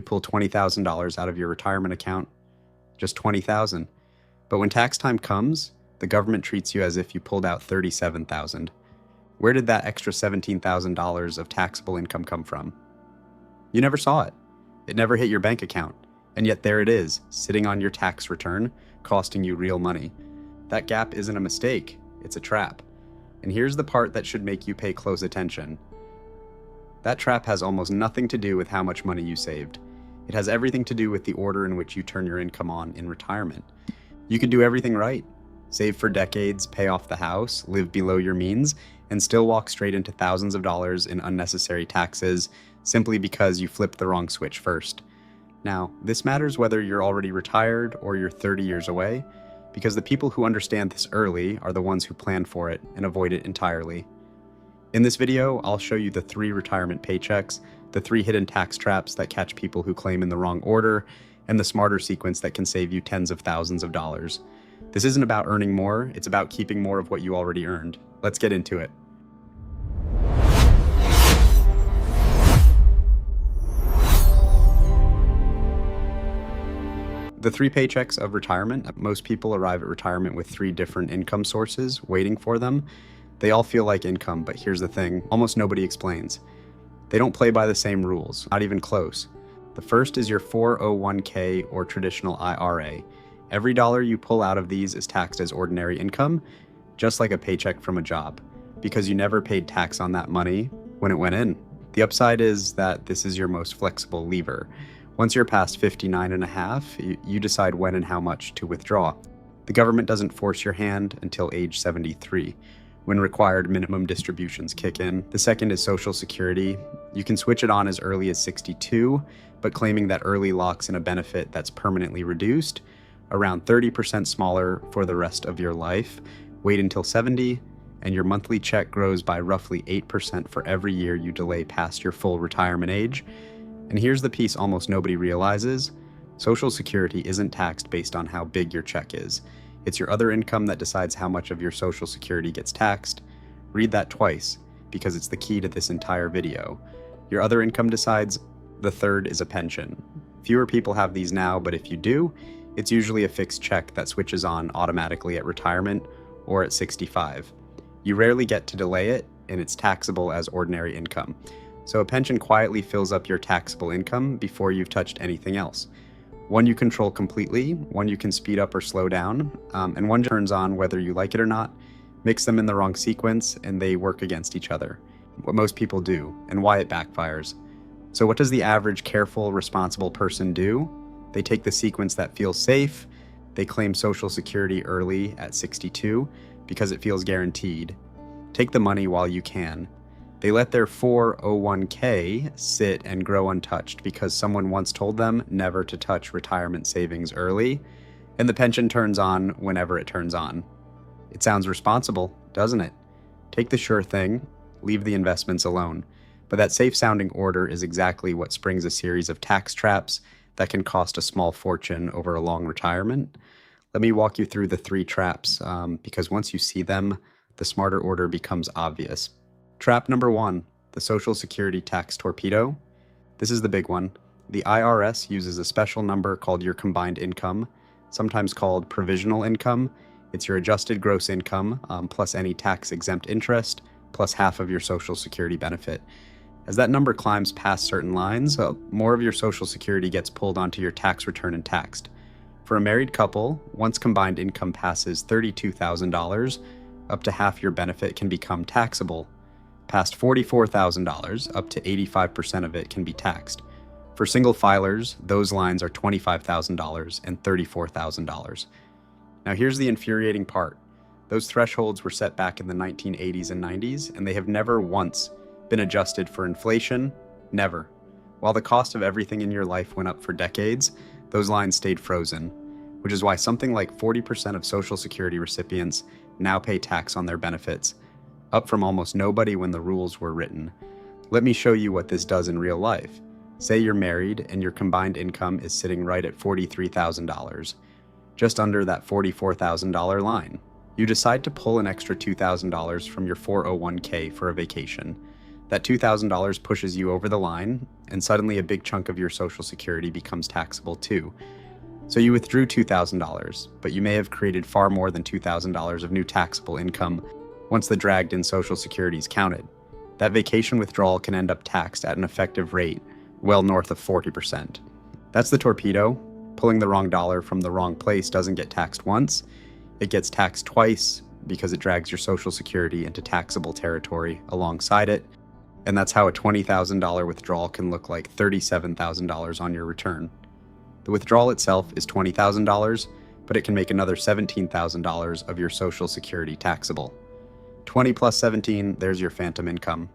pull $20,000 out of your retirement account, just $20,000. But when tax time comes, the government treats you as if you pulled out $37,000. Where did that extra $17,000 of taxable income come from? You never saw it. It never hit your bank account. And yet there it is, sitting on your tax return, costing you real money. That gap isn't a mistake, it's a trap. And here's the part that should make you pay close attention. That trap has almost nothing to do with how much money you saved. It has everything to do with the order in which you turn your income on in retirement. You could do everything right. Save for decades, pay off the house, live below your means, and still walk straight into thousands of dollars in unnecessary taxes simply because you flipped the wrong switch first. Now, this matters whether you're already retired or you're 30 years away, because the people who understand this early are the ones who plan for it and avoid it entirely. In this video, I'll show you the 3 retirement paychecks, the 3 hidden tax traps that catch people who claim in the wrong order, and the smarter sequence that can save you tens of thousands of dollars. This isn't about earning more, it's about keeping more of what you already earned. Let's get into it. The 3 paychecks of retirement. Most people arrive at retirement with 3 different income sources waiting for them. They all feel like income, but here's the thing, almost nobody explains. They don't play by the same rules, not even close. The first is your 401k or traditional IRA. Every dollar you pull out of these is taxed as ordinary income, just like a paycheck from a job, because you never paid tax on that money when it went in. The upside is that this is your most flexible lever. Once you're past 59 and a half, you decide when and how much to withdraw. The government doesn't force your hand until age 73, when required minimum distributions kick in. The second is Social Security. You can switch it on as early as 62, but claiming that early locks in a benefit that's permanently reduced, around 30% smaller for the rest of your life. Wait until 70, and your monthly check grows by roughly 8% for every year you delay past your full retirement age. And here's the piece almost nobody realizes. Social Security isn't taxed based on how big your check is. It's your other income that decides how much of your Social Security gets taxed. Read that twice, because it's the key to this entire video. Your other income decides. The third is a pension. Fewer people have these now, but if you do, it's usually a fixed check that switches on automatically at retirement or at 65. You rarely get to delay it, and it's taxable as ordinary income. So a pension quietly fills up your taxable income before you've touched anything else. One you control completely, one you can speed up or slow down, and one turns on whether you like it or not. Mix them in the wrong sequence, and they work against each other. What most people do, and why it backfires. So what does the average careful, responsible person do? They take the sequence that feels safe. They claim Social Security early at 62 because it feels guaranteed. Take the money while you can. They let their 401k sit and grow untouched because someone once told them never to touch retirement savings early, and the pension turns on whenever it turns on. It sounds responsible, doesn't it? Take the sure thing, leave the investments alone. But that safe-sounding order is exactly what springs a series of tax traps that can cost a small fortune over a long retirement. Let me walk you through the 3 traps, because once you see them, the smarter order becomes obvious. Trap number 1, the Social Security tax torpedo. This is the big one. The IRS uses a special number called your combined income, sometimes called provisional income. It's your adjusted gross income, plus any tax-exempt interest, plus half of your Social Security benefit. As that number climbs past certain lines, more of your Social Security gets pulled onto your tax return and taxed. For a married couple, once combined income passes $32,000, up to half your benefit can become taxable. Past $44,000, up to 85% of it can be taxed. For single filers, those lines are $25,000 and $34,000. Now here's the infuriating part. Those thresholds were set back in the 1980s and 90s, and they have never once been adjusted for inflation. Never. While the cost of everything in your life went up for decades, those lines stayed frozen, which is why something like 40% of Social Security recipients now pay tax on their benefits, up from almost nobody when the rules were written. Let me show you what this does in real life. Say you're married and your combined income is sitting right at $43,000, just under that $44,000 line. You decide to pull an extra $2,000 from your 401k for a vacation. That $2,000 pushes you over the line, and suddenly a big chunk of your Social Security becomes taxable too. So you withdrew $2,000, but you may have created far more than $2,000 of new taxable income once the dragged-in Social Security is counted. That vacation withdrawal can end up taxed at an effective rate well north of 40%. That's the torpedo. Pulling the wrong dollar from the wrong place doesn't get taxed once. It gets taxed twice because it drags your Social Security into taxable territory alongside it. And that's how a $20,000 withdrawal can look like $37,000 on your return. The withdrawal itself is $20,000, but it can make another $17,000 of your Social Security taxable. 20 plus 17, there's your phantom income.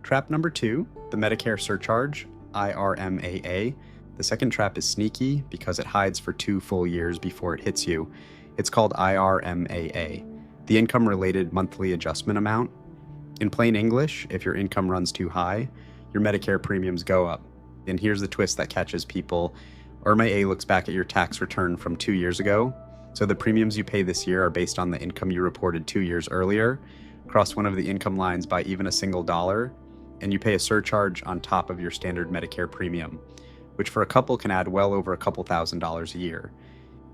Trap number 2, the Medicare surcharge, IRMAA. The second trap is sneaky because it hides for 2 full years before it hits you. It's called IRMAA, the income-related monthly adjustment amount. In plain English, if your income runs too high, your Medicare premiums go up. And here's the twist that catches people. IRMAA looks back at your tax return from 2 years ago, so the premiums you pay this year are based on the income you reported 2 years earlier. Cross one of the income lines by even a single dollar, and you pay a surcharge on top of your standard Medicare premium, which for a couple can add well over a couple $1,000s a year.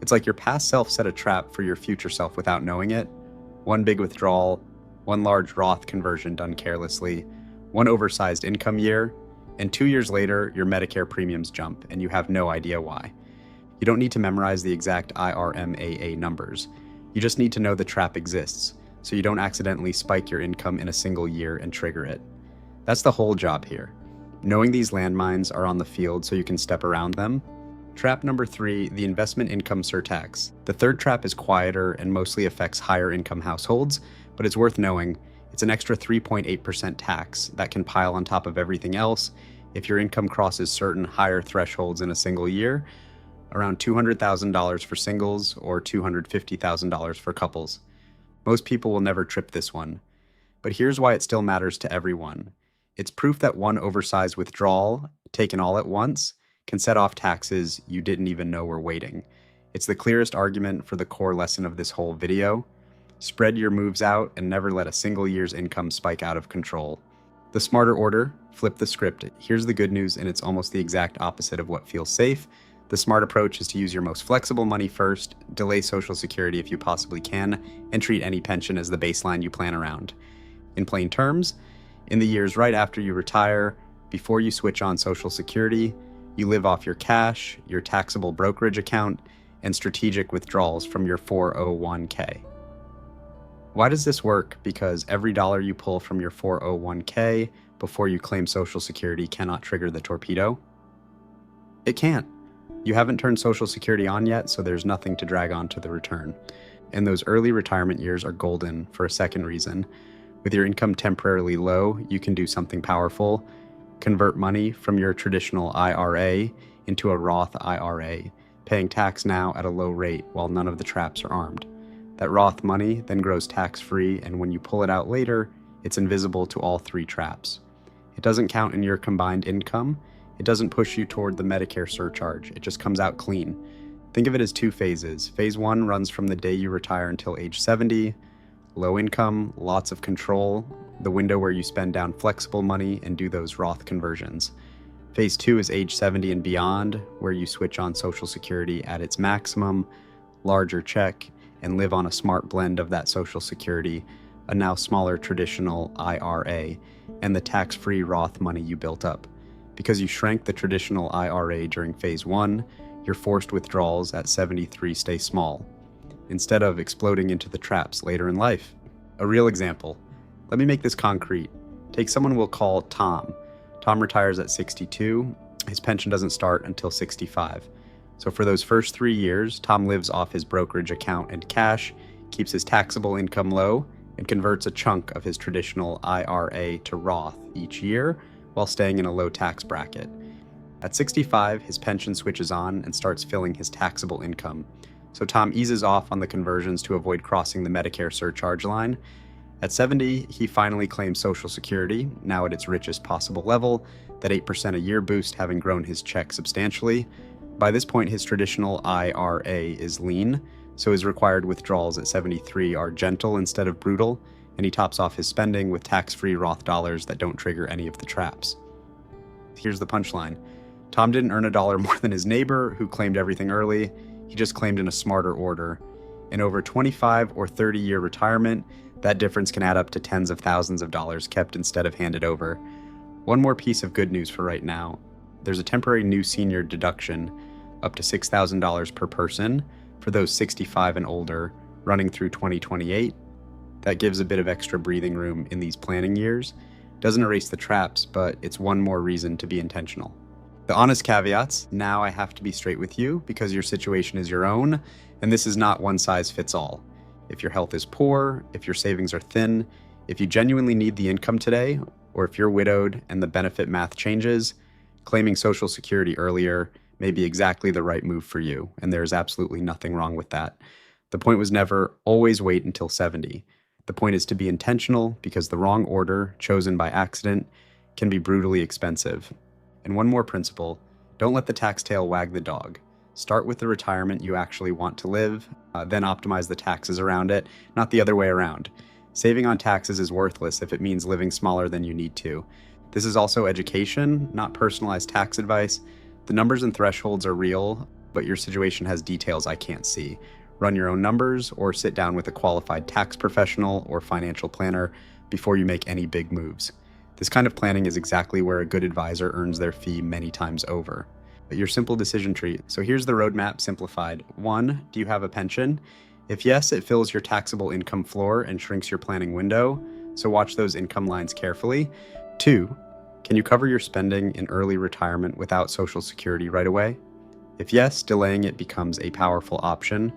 It's like your past self set a trap for your future self without knowing it. One big withdrawal, one large Roth conversion done carelessly, one oversized income year, and 2 years later, your Medicare premiums jump, and you have no idea why. You don't need to memorize the exact IRMAA numbers. You just need to know the trap exists, so you don't accidentally spike your income in a single year and trigger it. That's the whole job here. Knowing these landmines are on the field so you can step around them. Trap number 3, the investment income surtax. The third trap is quieter and mostly affects higher income households, but it's worth knowing. It's an extra 3.8% tax that can pile on top of everything else if your income crosses certain higher thresholds in a single year, around $200,000 for singles or $250,000 for couples. Most people will never trip this one. But here's why it still matters to everyone. It's proof that one oversized withdrawal, taken all at once, can set off taxes you didn't even know were waiting. It's the clearest argument for the core lesson of this whole video. Spread your moves out and never let a single year's income spike out of control. The smarter order, flip the script. Here's the good news, and it's almost the exact opposite of what feels safe. The smart approach is to use your most flexible money first, delay Social Security if you possibly can, and treat any pension as the baseline you plan around. In plain terms, in the years right after you retire, before you switch on Social Security, you live off your cash, your taxable brokerage account, and strategic withdrawals from your 401k. Why does this work? Because every dollar you pull from your 401k before you claim Social Security cannot trigger the torpedo. It can't. You haven't turned Social Security on yet, so there's nothing to drag on to the return. And those early retirement years are golden for a second reason. With your income temporarily low, you can do something powerful. Convert money from your traditional IRA into a Roth IRA, paying tax now at a low rate while none of the traps are armed. That Roth money then grows tax-free, and when you pull it out later, it's invisible to all 3 traps. It doesn't count in your combined income. It doesn't push you toward the Medicare surcharge. It just comes out clean. Think of it as 2 phases. Phase 1 runs from the day you retire until age 70. Low income, lots of control, the window where you spend down flexible money and do those Roth conversions. Phase 2 is age 70 and beyond, where you switch on Social Security at its maximum, larger check, and live on a smart blend of that Social Security, a now smaller traditional IRA, and the tax-free Roth money you built up. Because you shrank the traditional IRA during phase 1, your forced withdrawals at 73 stay small, instead of exploding into the traps later in life. A real example. Let me make this concrete. Take someone we'll call Tom. Tom retires at 62. His pension doesn't start until 65. So for those first 3 years, Tom lives off his brokerage account and cash, keeps his taxable income low, and converts a chunk of his traditional IRA to Roth each year while staying in a low tax bracket. At 65, his pension switches on and starts filling his taxable income. So Tom eases off on the conversions to avoid crossing the Medicare surcharge line. At 70, he finally claims Social Security, now at its richest possible level, that 8% a year boost having grown his check substantially. By this point, his traditional IRA is lean, so his required withdrawals at 73 are gentle instead of brutal, and he tops off his spending with tax-free Roth dollars that don't trigger any of the traps. Here's the punchline. Tom didn't earn a dollar more than his neighbor, who claimed everything early. He just claimed in a smarter order. In over 25 or 30-year retirement, that difference can add up to tens of thousands of dollars kept instead of handed over. One more piece of good news for right now. There's a temporary new senior deduction, up to $6,000 per person, for those 65 and older, running through 2028. That gives a bit of extra breathing room in these planning years. Doesn't erase the traps, but it's one more reason to be intentional. The honest caveats: now I have to be straight with you because your situation is your own, and this is not one size fits all. If your health is poor, if your savings are thin, if you genuinely need the income today, or if you're widowed and the benefit math changes, claiming Social Security earlier may be exactly the right move for you, and there's absolutely nothing wrong with that. The point was never always wait until 70. The point is to be intentional, because the wrong order, chosen by accident, can be brutally expensive. And one more principle: don't let the tax tail wag the dog. Start with the retirement you actually want to live, then optimize the taxes around it, not the other way around. Saving on taxes is worthless if it means living smaller than you need to. This is also education, not personalized tax advice. The numbers and thresholds are real, but your situation has details I can't see. Run your own numbers, or sit down with a qualified tax professional or financial planner before you make any big moves. This kind of planning is exactly where a good advisor earns their fee many times over. But your simple decision tree. So here's the roadmap simplified. 1, do you have a pension? If yes, it fills your taxable income floor and shrinks your planning window, so watch those income lines carefully. 2, can you cover your spending in early retirement without Social Security right away? If yes, delaying it becomes a powerful option,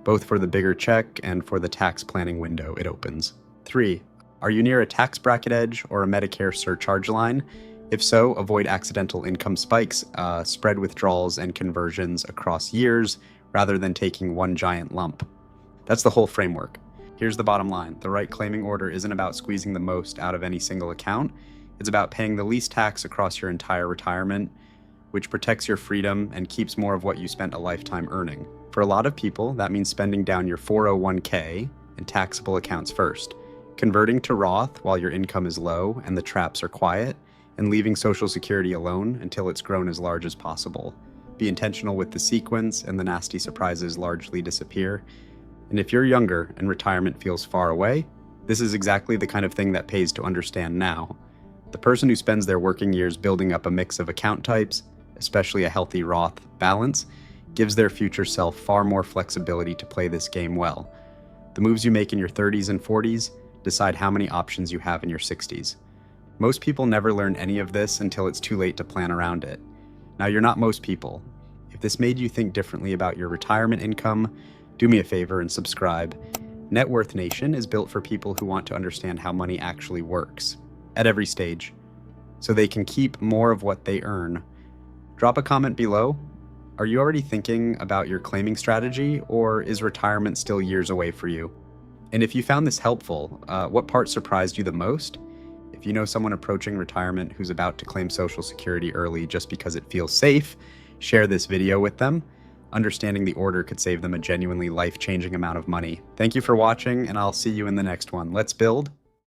both for the bigger check and for the tax planning window it opens. 3, are you near a tax bracket edge or a Medicare surcharge line? If so, avoid accidental income spikes, spread withdrawals and conversions across years rather than taking one giant lump. That's the whole framework. Here's the bottom line. The right claiming order isn't about squeezing the most out of any single account. It's about paying the least tax across your entire retirement, which protects your freedom and keeps more of what you spent a lifetime earning. For a lot of people, that means spending down your 401k and taxable accounts first, converting to Roth while your income is low and the traps are quiet, and leaving Social Security alone until it's grown as large as possible. Be intentional with the sequence, and the nasty surprises largely disappear. And if you're younger and retirement feels far away, this is exactly the kind of thing that pays to understand now. The person who spends their working years building up a mix of account types, especially a healthy Roth balance, gives their future self far more flexibility to play this game well. The moves you make in your 30s and 40s decide how many options you have in your 60s. Most people never learn any of this until it's too late to plan around it. Now, you're not most people. If this made you think differently about your retirement income, do me a favor and subscribe. Net Worth Nation is built for people who want to understand how money actually works, at every stage, so they can keep more of what they earn. Drop a comment below. Are you already thinking about your claiming strategy, or is retirement still years away for you? And if you found this helpful, what part surprised you the most? If you know someone approaching retirement who's about to claim Social Security early just because it feels safe, share this video with them. Understanding the order could save them a genuinely life-changing amount of money. Thank you for watching, and I'll see you in the next one. Let's build